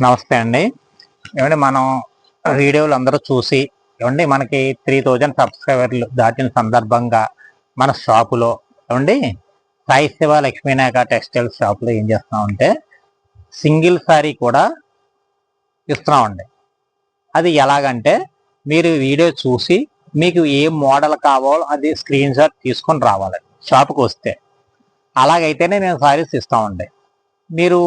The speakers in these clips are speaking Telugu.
నమస్తే అండి. ఏమండి మనం వీడియోలు అందరూ చూసి ఏమండి మనకి 3000 సబ్స్క్రైబర్లు దాటిన సందర్భంగా మన షాపులో ఏమండి సాయి శివ లక్ష్మీనాయక టెక్స్టైల్ షాపులో ఏం చేస్తున్నామంటే సింగిల్ సారీ కూడా ఇస్తున్నామండి. అది ఎలాగంటే మీరు వీడియో చూసి మీకు ఏ మోడల్ కావాలో అది స్క్రీన్ షాట్ తీసుకొని రావాలి షాపుకి వస్తే. అలాగైతేనే మేము సారీస్ ఇస్తామండి. మీరు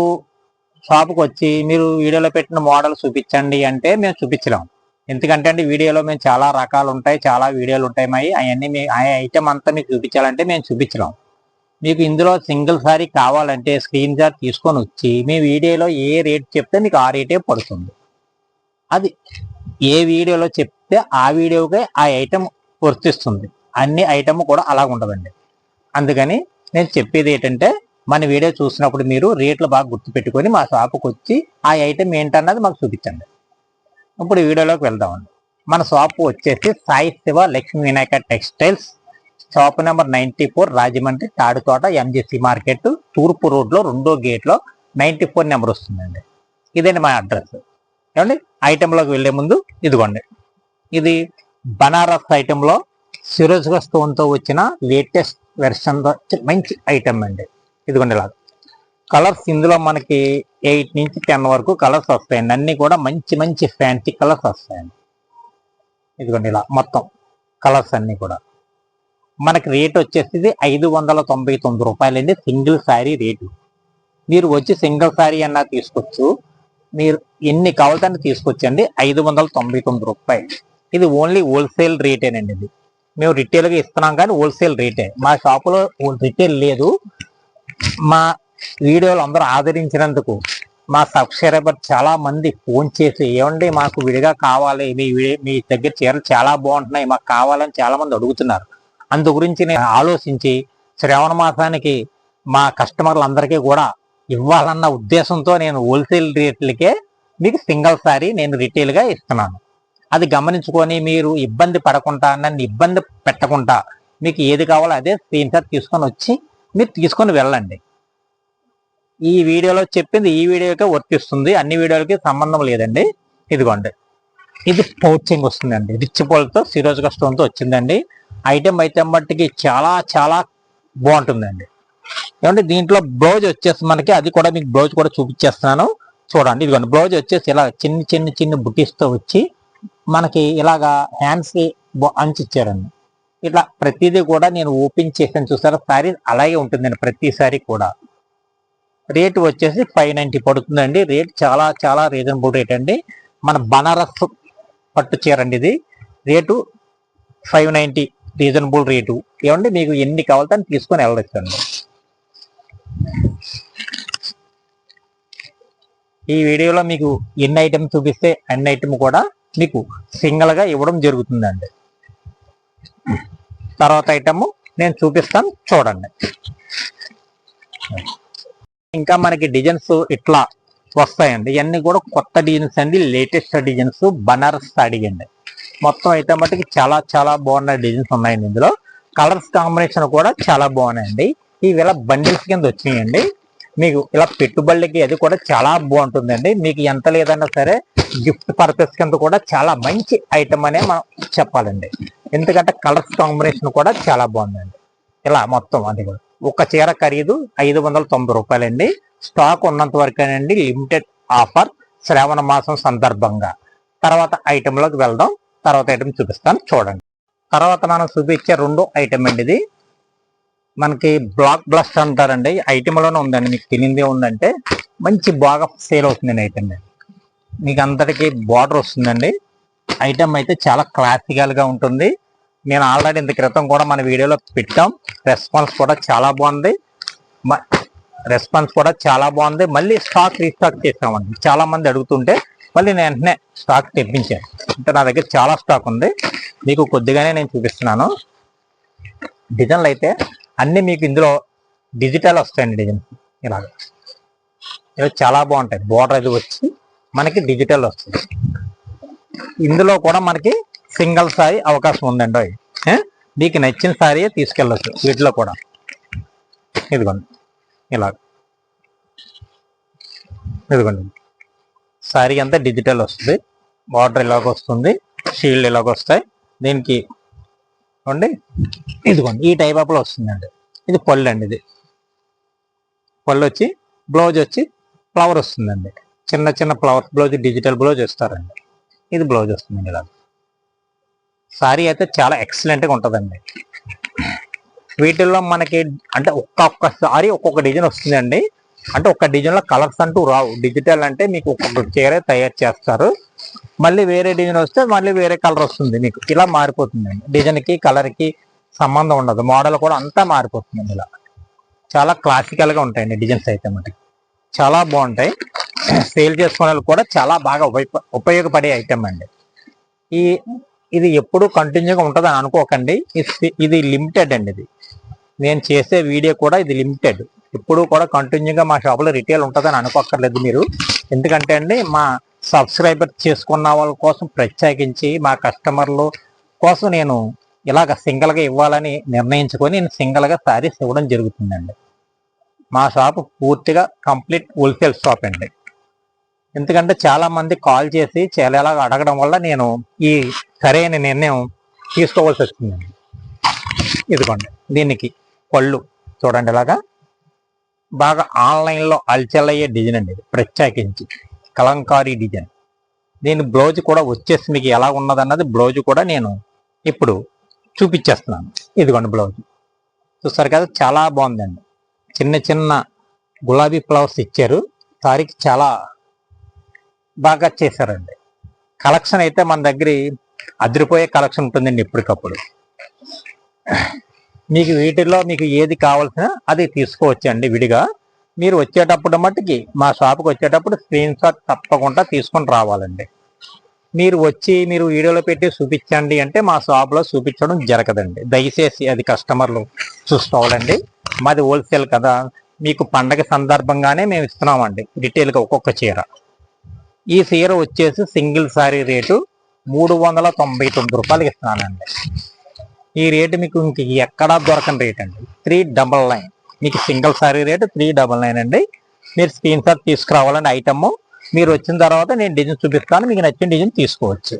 షాప్కి వచ్చి మీరు వీడియోలో పెట్టిన మోడల్ చూపించండి అంటే మేము చూపించలేము. ఎందుకంటే అండి వీడియోలో మేము చాలా రకాలు ఉంటాయి, చాలా వీడియోలు ఉంటాయి. అవన్నీ ఆ ఐటమ్ అంతా మీకు చూపించాలంటే మేము చూపించలేము. మీకు ఇందులో సింగిల్ సారీ కావాలంటే స్క్రీన్ షాట్ తీసుకొని వచ్చి మీ వీడియోలో ఏ రేట్ చెప్తే మీకు ఆ రేటే పడుతుంది. అది ఏ వీడియోలో చెప్తే ఆ వీడియోకే ఆ ఐటమ్ వర్తిస్తుంది. అన్ని ఐటమ్ కూడా అలాగ ఉండదండి. అందుకని నేను చెప్పేది ఏంటంటే మన వీడియో చూసినప్పుడు మీరు రేట్లు బాగా గుర్తుపెట్టుకొని మా షాపుకి వచ్చి ఆ ఐటమ్ ఏంటన్నది మాకు చూపించండి. ఇప్పుడు వీడియోలోకి వెళ్దామండి. మన షాపు వచ్చేసి Sai Shiva Lakshmi Vinayaka textiles, shop number 94, Rajahmundry Taduthota MGC market, తూర్పు రోడ్లో 2వ గేట్లో 94 నెంబర్ వస్తుందండి. ఇదండి మా అడ్రస్. ఏమండి ఐటెంలోకి వెళ్లే ముందు ఇదిగోండి, ఇది బనారస్ ఐటెంలో సిరోజ్గా స్టోన్తో వచ్చిన లేటెస్ట్ వెర్షన్తో మంచి ఐటమ్ అండి. ఇదిగోండి ఇలా కలర్స్ ఇందులో మనకి 8 నుంచి 10 వరకు కలర్స్ వస్తాయండి. అన్ని కూడా మంచి మంచి ఫ్యాన్సీ కలర్స్ వస్తాయండి. ఇదిగోండి ఇలా మొత్తం కలర్స్ అన్ని కూడా మనకి రేట్ వచ్చేసి 599 రూపాయలండి సింగిల్ శారీ రేటు. మీరు వచ్చి సింగిల్ శారీ అన్నా తీసుకోవచ్చు, మీరు ఎన్ని కావాలంటే తీసుకొచ్చండి. 599 రూపాయలు. ఇది ఓన్లీ హోల్సేల్ రేటేనండి. ఇది మేము రిటైల్గా ఇస్తున్నాం కానీ హోల్సేల్ రేటే. మా షాపులో రిటైల్ లేదు. మా వీడియోలు అందరూ ఆదరించినందుకు మా సబ్స్క్రైబర్ చాలా మంది ఫోన్ చేసి ఏమండి మాకు విడిగా కావాలి, మీ దగ్గర చీరలు చాలా బాగుంటున్నాయి, మాకు కావాలని చాలా మంది అడుగుతున్నారు. అందు గురించి నేను ఆలోచించి శ్రావణ మాసానికి మా కస్టమర్లందరికీ కూడా ఇవ్వాలన్న ఉద్దేశంతో నేను హోల్సేల్ రేట్లకే మీకు సింగిల్ సారీ నేను రిటైల్గా ఇస్తున్నాను. అది గమనించుకొని మీరు ఇబ్బంది పడకుండా, నన్ను ఇబ్బంది పెట్టకుండా మీకు ఏది కావాలో అదే స్క్రీన్ షాట్ తీసుకొని వచ్చి మీరు తీసుకొని వెళ్ళండి. ఈ వీడియోలో చెప్పింది ఈ వీడియోకే వర్తిస్తుంది, అన్ని వీడియోలకి సంబంధం లేదండి. ఇదిగోండి, ఇది పౌచింగ్ వస్తుందండి, రిచ్ పోల్తో సిరోజ్గా స్టోన్తో వచ్చిందండి. ఐటమ్ బట్టికి చాలా చాలా బాగుంటుందండి. ఏమంటే దీంట్లో బ్లౌజ్ వచ్చేసి మనకి అది కూడా మీకు బ్లౌజ్ కూడా చూపించేస్తున్నాను చూడండి. ఇదిగోండి బ్లౌజ్ వచ్చేసి ఇలా చిన్న బుటీస్తో వచ్చి మనకి ఇలాగా హ్యాండ్స్కి అంచు ఇచ్చారండి. ఇట్లా ప్రతిదీ కూడా నేను ఓపెన్ చేసాను చూసారా, సారీ అలాగే ఉంటుందండి ప్రతి సారీ కూడా. రేటు వచ్చేసి 590 పడుతుందండి. రేట్ చాలా చాలా రీజనబుల్ రేట్ అండి. మన బనారస్ పట్టు చీర అండి ఇది. Rate 590 reasonable rate. ఏమండి మీకు ఎన్ని కావాలంటే అని తీసుకొని వెళ్ళొచ్చండి. ఈ వీడియోలో మీకు ఎన్ని ఐటమ్ చూపిస్తే అన్ని ఐటమ్ కూడా మీకు సింగిల్గా ఇవ్వడం జరుగుతుందండి. తర్వాత ఐటమ్ నేను చూపిస్తాను చూడండి. ఇంకా మనకి డిజైన్స్ ఇట్లా వస్తాయండి. ఇవన్నీ కూడా కొత్త డిజైన్స్ అండి, లేటెస్ట్ డిజైన్స్, బనారస్ సాడీ అండి. మొత్తం అయితే మటుకి చాలా చాలా బాగున్న డిజైన్స్ ఉన్నాయండి. ఇందులో కలర్స్ కాంబినేషన్ కూడా చాలా బాగున్నాయండి. ఇవి ఇలా బండిల్స్ కింద వచ్చినాయండి. మీకు ఇలా పెట్టుబడులకి అది కూడా చాలా బాగుంటుందండి. మీకు ఎంత లేదన్నా సరే గిఫ్ట్ పర్పస్ కింద కూడా చాలా మంచి ఐటమ్ అనే మనం చెప్పాలండి. ఎందుకంటే కలర్స్ కాంబినేషన్ కూడా చాలా బాగుందండి. ఇలా మొత్తం అది కూడా ఒక చీర ఖరీదు 590 రూపాయలండి. స్టాక్ ఉన్నంత వరకేనండి, లిమిటెడ్ ఆఫర్ శ్రావణ మాసం సందర్భంగా. తర్వాత ఐటెంలోకి వెళ్దాం. తర్వాత ఐటమ్ చూపిస్తాను చూడండి. తర్వాత మనం చూపించే 2వ ఐటమ్ అండి. ఇది మనకి బ్లాక్ బ్లస్ట్ అంటారండి. ఐటెంలోనే ఉందండి, మీకు తెలియదే ఉందంటే మంచి బాగా సేల్ అవుతుందండి ఐటమ్. మీకు అంతటికి బార్డర్ వస్తుందండి. ఐటమ్ అయితే చాలా క్లాసికల్గా ఉంటుంది. నేను ఆల్రెడీ ఇంత క్రితం కూడా మన వీడియోలో పెట్టాం. రెస్పాన్స్ కూడా చాలా బాగుంది. మళ్ళీ స్టాక్ రీస్టాక్ చేసామండి. చాలా మంది అడుగుతుంటే మళ్ళీ నేను వెంటనే స్టాక్ తెప్పించాను. అంటే నా దగ్గర చాలా స్టాక్ ఉంది. మీకు కొద్దిగానే నేను చూపిస్తున్నాను. డిజైన్లు అయితే అన్నీ మీకు ఇందులో డిజిటల్ వస్తాయండి. డిజైన్స్ ఇలాగ ఇవి చాలా బాగుంటాయి. బోర్డర్ అది వచ్చి మనకి డిజిటల్ వస్తుంది. ఇందులో కూడా మనకి సింగిల్ సారీ అవకాశం ఉందండి. మీకు నచ్చిన సారీ తీసుకెళ్ళచ్చు వీటిలో కూడా. ఇదిగోండి శారీ అంతా డిజిటల్ వస్తుంది, బార్డర్ ఇలాగ వస్తుంది, షీల్డ్ ఇలాగ వస్తాయి. దీనికి అండి ఇదిగోండి ఈ టైప్ ఆఫ్లో వస్తుందండి. ఇది పళ్ళు అండి, ఇది పళ్ళు వచ్చి బ్లౌజ్ వచ్చి ఫ్లవర్ వస్తుందండి. చిన్న చిన్న ఫ్లవర్ బ్లౌజ్, డిజిటల్ బ్లౌజ్ ఇస్తారండి. ఇది బ్లౌజ్ వస్తుందండి. ఇలా శారీ అయితే చాలా ఎక్సలెంట్గా ఉంటుందండి. వీటిల్లో మనకి అంటే ఒక్కొక్క సారీ ఒక్కొక్క డిజైన్ వస్తుందండి. అంటే ఒక్క డిజైన్లో కలర్స్ అంటూ రావు. డిజిటల్ అంటే మీకు ఒక్కొక్క చీర తయారు చేస్తారు, మళ్ళీ వేరే డిజైన్ వస్తే మళ్ళీ వేరే కలర్ వస్తుంది. మీకు ఇలా మారిపోతుందండి. డిజైన్కి కలర్కి సంబంధం ఉండదు, మోడల్ కూడా అంతా మారిపోతుందండి. ఇలా చాలా క్లాసికల్గా ఉంటాయండి డిజైన్స్ అయితే మనకి చాలా బాగుంటాయి. సేల్ చేసుకునే వాళ్ళు కూడా చాలా బాగా ఉపయోగపడే ఐటమ్ అండి. ఇది ఎప్పుడు కంటిన్యూగా ఉంటుందని అనుకోకండి. ఇది లిమిటెడ్ అండి. ఇది నేను చేసే వీడియో కూడా ఇది లిమిటెడ్. ఎప్పుడు కూడా కంటిన్యూగా మా షాపులో రిటైల్ ఉంటుందని అనుకోక్కర్లేదు మీరు. ఎందుకంటే అండి మా సబ్స్క్రైబర్ చేసుకున్న వాళ్ళ కోసం ప్రత్యేకించి మా కస్టమర్లు కోసం నేను ఇలాగ సింగిల్గా ఇవ్వాలని నిర్ణయించుకొని నేను సింగిల్గా శారీస్ ఇవ్వడం జరుగుతుందండి. మా షాపు పూర్తిగా కంప్లీట్ హోల్సేల్ షాప్ అండి. ఎందుకంటే చాలా మంది కాల్ చేసి చాలా ఎలాగ అడగడం వల్ల నేను ఈ సరైన నిర్ణయం తీసుకోవాల్సి వచ్చిందండి. ఇదిగోండి దీనికి పళ్ళు చూడండి, ఇలాగా బాగా ఆన్లైన్లో అల్చలయ్యే డిజైన్ అండి. ఇది ప్రత్యేకించి కలంకారీ డిజైన్. దీని బ్లౌజ్ కూడా వచ్చేసి మీకు ఎలా ఉన్నదన్నది బ్లౌజ్ కూడా నేను ఇప్పుడు చూపించేస్తున్నాను. ఇదిగోండి బ్లౌజ్ చూస్తారు కదా, చాలా బాగుందండి. చిన్న చిన్న గులాబీ ఫ్లవర్స్ ఇచ్చారు. సారీకి చాలా బాగా చేశారండి. కలెక్షన్ అయితే మన దగ్గర అదిరిపోయే కలెక్షన్ ఉంటుందండి ఎప్పటికప్పుడు. మీకు వీటిల్లో మీకు ఏది కావాల్సిన అది తీసుకోవచ్చండి విడిగా. మీరు వచ్చేటప్పుడు మట్టుకి మా షాప్కి వచ్చేటప్పుడు స్క్రీన్ షాట్ తప్పకుండా తీసుకొని రావాలండి. మీరు వచ్చి మీరు వీడియోలో పెట్టి చూపించండి అంటే మా షాప్లో చూపించడం జరగదండి. దయచేసి అది కస్టమర్లు చూసుకోవాలండి. మాది హోల్సేల్ కదా, మీకు పండగ సందర్భంగానే మేము ఇస్తున్నామండి రిటైల్గా ఒక్కొక్క చీర. ఈ చీర వచ్చేసి సింగిల్ సారీ రేటు 399 రూపాయలకి ఇస్తున్నానండి. ఈ రేటు మీకు ఇంక ఎక్కడా దొరకని రేట్ అండి. 399 మీకు సింగిల్ సారీ రేటు 399 అండి. మీరు స్క్రీన్ షాట్ తీసుకురావాలండి ఐటమ్. మీరు వచ్చిన తర్వాత నేను డిజైన్ చూపిస్తాను, మీకు నచ్చిన డిజైన్ తీసుకోవచ్చు.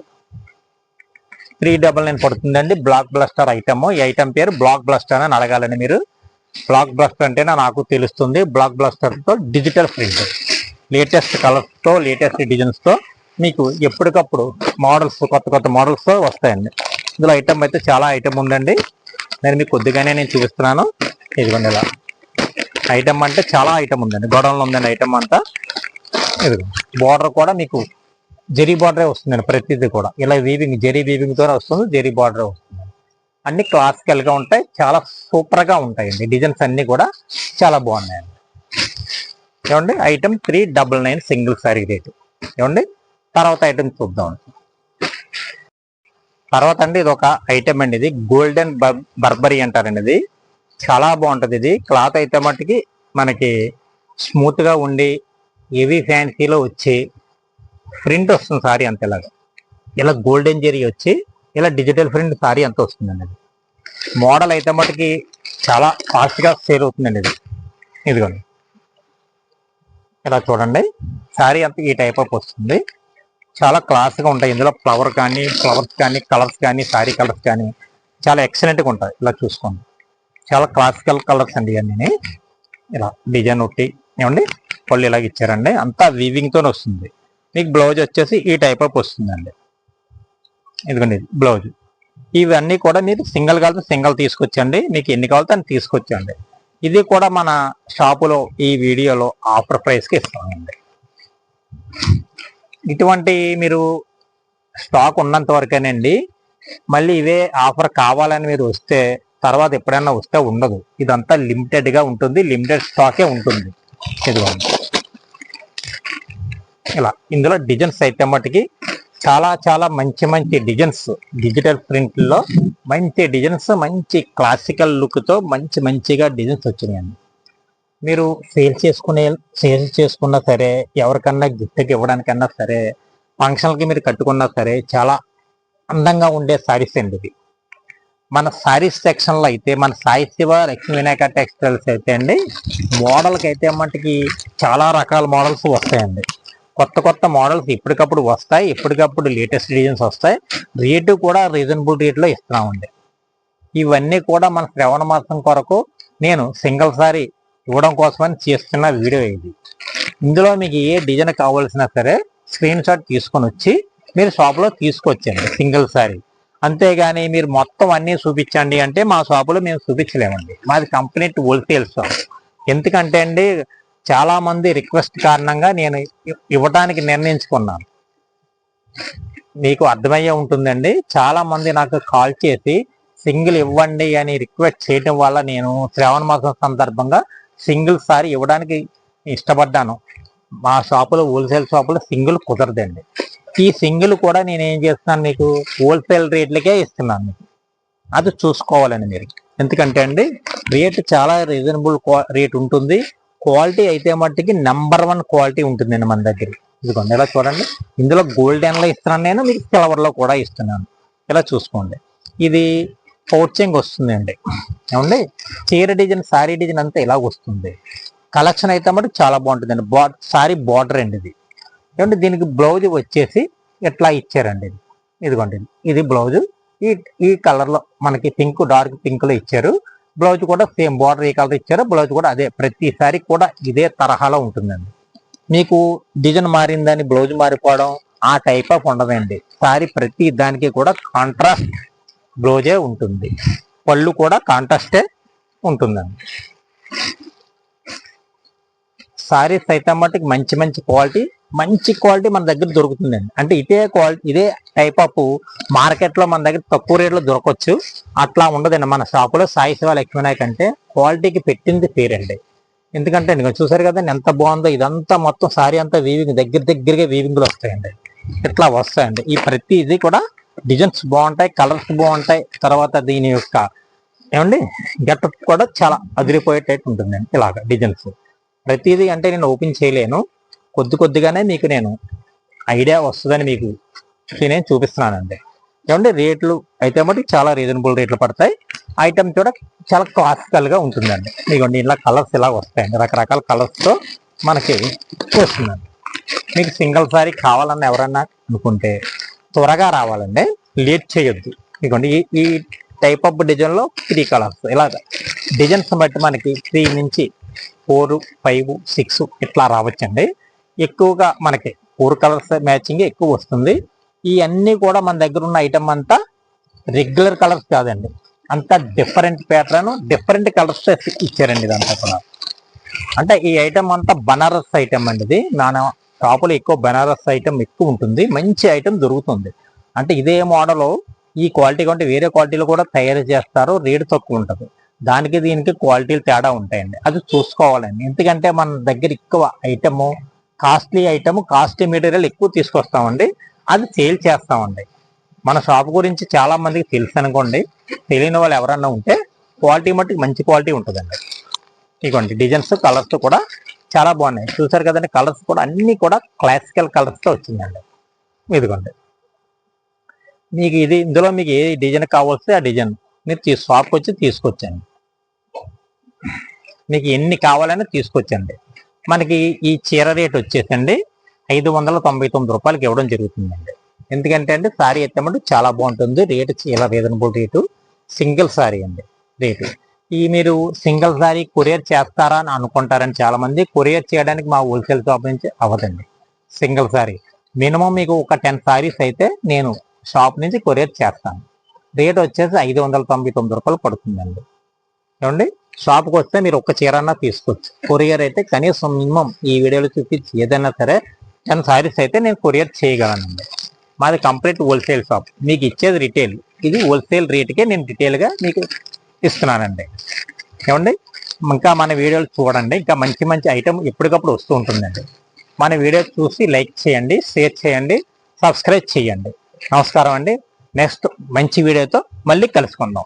399 పడుతుందండి. Black blaster item. ఈ ఐటమ్ పేరు బ్లాక్ బ్లస్టర్ అని అడగాలండి మీరు. బ్లాక్ బ్లస్టర్ అంటేనే నాకు తెలుస్తుంది. బ్లాక్ బ్లస్టర్తో డిజిటల్ ప్రింట్, లేటెస్ట్ కలర్స్తో లేటెస్ట్ డిజైన్స్తో మీకు ఎప్పటికప్పుడు మోడల్స్ కొత్త కొత్త మోడల్స్తో వస్తాయండి. ఇందులో ఐటమ్ అయితే చాలా ఐటమ్ ఉందండి. నేను మీకు కొద్దిగానే నేను చూపిస్తున్నాను. ఇదిగోండి ఇలా ఐటమ్ అంటే చాలా ఐటమ్ ఉందండి. గోడౌన్లో ఉందండి ఐటమ్ అంతా. ఇదిగో బార్డర్ కూడా మీకు జరీ బార్డరే వస్తుందండి. ప్రతిదీ కూడా ఇలా వీవింగ్, జరీ వీవింగ్తోనే వస్తుంది. జరీ బార్డరే వస్తుంది. అన్ని క్లాసికల్గా ఉంటాయి, చాలా సూపర్గా ఉంటాయండి. డిజైన్స్ అన్నీ కూడా చాలా బాగున్నాయండి. ఏమండి ఐటమ్ 399 సింగిల్ సారీ రేటు. ఏమండి తర్వాత ఐటమ్ చూద్దాం. తర్వాత అండి ఇది ఒక ఐటమ్ అండి. ఇది గోల్డెన్ బర్బరీ అంటారండి. ఇది చాలా బాగుంటుంది. ఇది క్లాత్ అయితే మట్టుకి మనకి స్మూత్గా ఉండి హెవీ ఫ్యాన్సీలో వచ్చి ప్రింట్ వస్తుంది సారీ అంత. ఇలా గోల్డెన్ జరీ వచ్చి ఇలా డిజిటల్ ప్రింట్ సారీ అంత వస్తుందండి. ఇది మోడల్ అయితే మటుకి చాలా ఫాస్ట్గా సేల్ అవుతుందండి. ఇది ఇదిగోండి ఇలా చూడండి, శారీ అంతా ఈ టైప్ ఆఫ్ వస్తుంది. చాలా క్లాస్గా ఉంటాయి. ఇందులో ఫ్లవర్స్ కానీ కలర్స్ కానీ శారీ కలర్స్ కానీ చాలా ఎక్సలెంట్గా ఉంటాయి. ఇలా చూసుకోండి, చాలా క్లాసికల్ కలర్స్ అండి ఇవన్నీ. ఇలా డిజైన్ ఒకటి ఏమండి పళ్ళు ఇలాగ ఇచ్చారండి. అంతా వీవింగ్తో వస్తుంది. మీకు బ్లౌజ్ వచ్చేసి ఈ టైప్ ఆఫ్ వస్తుందండి. ఇదిగోండి ఇది బ్లౌజ్. ఇవన్నీ కూడా మీరు సింగిల్ కావాలి సింగిల్ తీసుకొచ్చండి, మీకు ఎన్ని కావాలితే అన్ని తీసుకొచ్చండి. ఇది కూడా మన షాపులో ఈ వీడియోలో ఆఫర్ ప్రైస్కి ఇస్తామండి. ఇటువంటి మీరు స్టాక్ ఉన్నంత వరకేనండి. మళ్ళీ ఇవే ఆఫర్ కావాలని మీరు వస్తే తర్వాత ఎప్పుడైనా వస్తే ఉండదు. ఇదంతా లిమిటెడ్గా ఉంటుంది, లిమిటెడ్ స్టాకే ఉంటుంది. ఇదిగోండి ఇలా ఇందులో డిజైన్స్ అయితే మటుకి చాలా చాలా మంచి మంచి డిజైన్స్, డిజిటల్ ప్రింట్లో మంచి డిజైన్స్, మంచి క్లాసికల్ లుక్తో మంచిగా డిజైన్స్ వచ్చినాయండి. మీరు సేల్ చేసుకున్నా సరే, ఎవరికన్నా గిఫ్ట్కి ఇవ్వడానికన్నా సరే, ఫంక్షన్కి మీరు కట్టుకున్నా సరే చాలా అందంగా ఉండే శారీస్ అండి ఇది. మన శారీస్ సెక్షన్లో అయితే మన సాయి శివ లక్ష్మీ వినాయక టెక్స్టైల్స్ అయితే అండి మోడల్కి అయితే మటుకి చాలా రకాల మోడల్స్ వస్తాయండి. కొత్త కొత్త మోడల్స్ ఎప్పటికప్పుడు వస్తాయి, ఎప్పటికప్పుడు లేటెస్ట్ డిజైన్స్ వస్తాయి. రేటు కూడా రీజనబుల్ రేట్లో ఇస్తున్నామండి. ఇవన్నీ కూడా మన శ్రావణ మాసం కొరకు నేను సింగిల్ సారీ ఇవ్వడం కోసమని చేస్తున్న వీడియో ఇది. ఇందులో మీకు ఏ డిజైన్ కావాల్సినా సరే స్క్రీన్ షాట్ తీసుకొని వచ్చి మీరు షాప్లో తీసుకొచ్చండి సింగిల్ సారీ. అంతేగాని మీరు మొత్తం అన్నీ చూపించండి అంటే మా షాపులో మేము చూపించలేమండి. మాది కంప్లీట్ హోల్సేల్ షాప్. ఎందుకంటే అండి చాలా మంది రిక్వెస్ట్ కారణంగా నేను ఇవ్వడానికి నిర్ణయించుకున్నాను. మీకు అర్థమయ్యే ఉంటుందండి, చాలా మంది నాకు కాల్ చేసి సింగిల్ ఇవ్వండి అని రిక్వెస్ట్ చేయడం వల్ల నేను శ్రావణ మాసం సందర్భంగా సింగిల్ సారీ ఇవ్వడానికి ఇష్టపడ్డాను. మా షాపులో హోల్సేల్ షాపులో సింగిల్ కుదరదండి. ఈ సింగిల్ కూడా నేను ఏం చేస్తున్నాను, మీకు హోల్సేల్ రేట్లకే ఇస్తున్నాను. మీకు అది చూసుకోవాలండి మీరు. ఎందుకంటే అండి రేట్ చాలా రీజనబుల్ రేట్ ఉంటుంది. క్వాలిటీ అయితే మట్టికి నెంబర్ 1 క్వాలిటీ ఉంటుందండి మన దగ్గర. ఇదిగోండి ఇలా చూడండి, ఇందులో గోల్డెన్లో ఇస్తున్నాను, నేను మీకు సిల్వర్లో కూడా ఇస్తున్నాను. ఇలా చూసుకోండి. ఇది పౌచింగ్ వస్తుందండి. ఏమండి చీర డిజైన్ సారీ డిజైన్ అంతా ఇలా వస్తుంది. కలెక్షన్ అయితే మటుకు చాలా బాగుంటుందండి. సారీ బార్డర్ అండి ఇది. ఏమంటే దీనికి బ్లౌజ్ వచ్చేసి ఎట్లా ఇచ్చారండి. ఇదిగోండి ఇది బ్లౌజ్. ఈ కలర్లో మనకి పింక్, డార్క్ పింక్లో ఇచ్చారు. బ్లౌజ్ కూడా సేమ్ బార్డర్ ఏ కలర్ ఇచ్చారో బ్లౌజ్ కూడా అదే. ప్రతిసారి కూడా ఇదే తరహాలో ఉంటుందండి. మీకు డిజైన్ మారిందని బ్లౌజ్ మారిపోవడం ఆ టైప్ ఆఫ్ ఉండదండి. సారీ ప్రతి దానికి కూడా కాంట్రాస్ట్ బ్లౌజే ఉంటుంది. పళ్ళు కూడా కాంట్రాస్టే ఉంటుందండి. సారీస్ అయితే మట్టుకు మంచి మంచి క్వాలిటీ మన దగ్గర దొరుకుతుందండి. అంటే ఇదే టైప్ ఆఫ్ మార్కెట్లో మన దగ్గర తక్కువ రేట్లో దొరకవచ్చు. అట్లా ఉండదండి మన షాపులో. సాయి శివ లక్ష్మీనాయక్ అంటే క్వాలిటీకి పెట్టింది పేరండి. ఎందుకంటే నేను చూసారు కదండి ఎంత బాగుందో. ఇదంతా మొత్తం సారీ అంతా వీవింగ్ దగ్గరగా వీవింగ్లు వస్తాయండి. ఇట్లా వస్తాయండి. ఈ ప్రతి ఇది కూడా డిజైన్స్ బాగుంటాయి, కలర్స్ బాగుంటాయి. తర్వాత దీని యొక్క ఏమండి గెటప్ కూడా చాలా అదిరిపోయేటట్టు ఉంటుందండి. ఇలాగ డిజైన్స్ ప్రతిదీ అంటే నేను ఓపెన్ చేయలేను. కొద్దిగానే మీకు నేను ఐడియా వస్తుందని మీకు నేను చూపిస్తున్నానండి. ఏమంటే రేట్లు అయితే మటుకు చాలా రీజనబుల్ రేట్లు పడతాయి. ఐటమ్ కూడా చాలా క్లాసికల్గా ఉంటుందండి. ఇదిగోండి ఇలా కలర్స్ ఇలా వస్తాయండి. రకరకాల కలర్స్తో మనకి వస్తుందండి. మీకు సింగిల్ సారీ కావాలని ఎవరన్నా అనుకుంటే త్వరగా రావాలండి, లేట్ చేయొద్దు. ఇదిగోండి ఈ టైప్ ఆఫ్ డిజైన్లో 3 కలర్స్ ఇలాగ డిజైన్స్ బట్టి మనకి 3 నుంచి 4, 5, 6 ఇట్లా రావచ్చండి. ఎక్కువగా మనకి 4 కలర్స్ మ్యాచింగ్ ఎక్కువ వస్తుంది. ఇవన్నీ కూడా మన దగ్గర ఉన్న ఐటమ్ అంతా రెగ్యులర్ కలర్స్ కాదండి. అంతా డిఫరెంట్ ప్యాటర్న్, డిఫరెంట్ కలర్స్ ఇచ్చారండి. ఇదంతా కూడా అంటే ఈ ఐటమ్ అంతా బనారస్ ఐటమ్ అండి. ఇది నా షాపులో ఎక్కువ బనారస్ ఐటమ్ ఎక్కువ ఉంటుంది. మంచి ఐటమ్ దొరుకుతుంది. అంటే ఇదే మోడల్ ఈ క్వాలిటీ కంటే వేరే క్వాలిటీలో కూడా తయారు చేస్తారు. రేటు తక్కువ ఉంటుంది. దానికి దీనికి క్వాలిటీలు తేడా ఉంటాయండి. అది చూసుకోవాలండి. ఎందుకంటే మన దగ్గర ఎక్కువ ఐటమ్ కాస్ట్లీ మెటీరియల్ ఎక్కువ తీసుకొస్తామండి. అది సేల్ చేస్తామండి. మన షాప్ గురించి చాలా మందికి తెలుసు అనుకోండి. తెలియని వాళ్ళు ఎవరన్నా ఉంటే క్వాలిటీ మట్టుకు మంచి క్వాలిటీ ఉంటుందండి. ఇదిగోండి డిజైన్స్, కలర్స్ కూడా చాలా బాగున్నాయి. చూసారు కదండి, కలర్స్ కూడా అన్ని కూడా క్లాసికల్ కలర్స్తో వచ్చిందండి. ఇదిగోండి మీకు ఇందులో మీకు ఏ డిజైన్ కావాల్సి ఆ డిజైన్ మీరు షాప్కి వచ్చి తీసుకొచ్చండి. మీకు ఎన్ని కావాలని తీసుకొచ్చండి. మనకి ఈ చీర రేట్ వచ్చేసండి 599 రూపాయలకి ఇవ్వడం జరుగుతుందండి. ఎందుకంటే అండి సారీ ఎత్తమంటే చాలా బాగుంటుంది. రేటు చాలా రీజనబుల్ రేటు. సింగిల్ సారీ అండి రేటు. మీరు సింగిల్ సారీ కొరియర్ చేస్తారా అని అనుకుంటారని చాలా మంది. కొరియర్ చేయడానికి మా హోల్సేల్ షాప్ నుంచి అవ్వదండి. సింగిల్ సారీ మినిమం మీకు ఒక 10 సారీస్ అయితే నేను షాప్ నుంచి కొరియర్ చేస్తాను. రేట్ వచ్చేసి 599 రూపాయలు పడుతుందండి. ఏమండి షాప్కి వస్తే మీరు ఒక్క చీరన్నా తీసుకోవచ్చు. కొరియర్ అయితే కనీసం మినిమం ఈ వీడియోలో చూపించి ఏదైనా సరే 10 సారీస్ అయితే నేను కొరియర్ చేయగలనండి. మాది కంప్లీట్ హోల్సేల్ షాప్. మీకు ఇచ్చేది రిటైల్. ఇది హోల్సేల్ రేటుకే నేను డీటెయిల్గా మీకు ఇస్తున్నానండి. ఏమండి ఇంకా మన వీడియోలు చూడండి. ఇంకా మంచి మంచి ఐటమ్ ఎప్పటికప్పుడు వస్తూ ఉంటుందండి. మన వీడియో చూసి లైక్ చేయండి, షేర్ చేయండి, సబ్స్క్రైబ్ చేయండి. నమస్కారం అండి. నెక్స్ట్ మంచి వీడియోతో మళ్ళీ కలుసుకుందాం.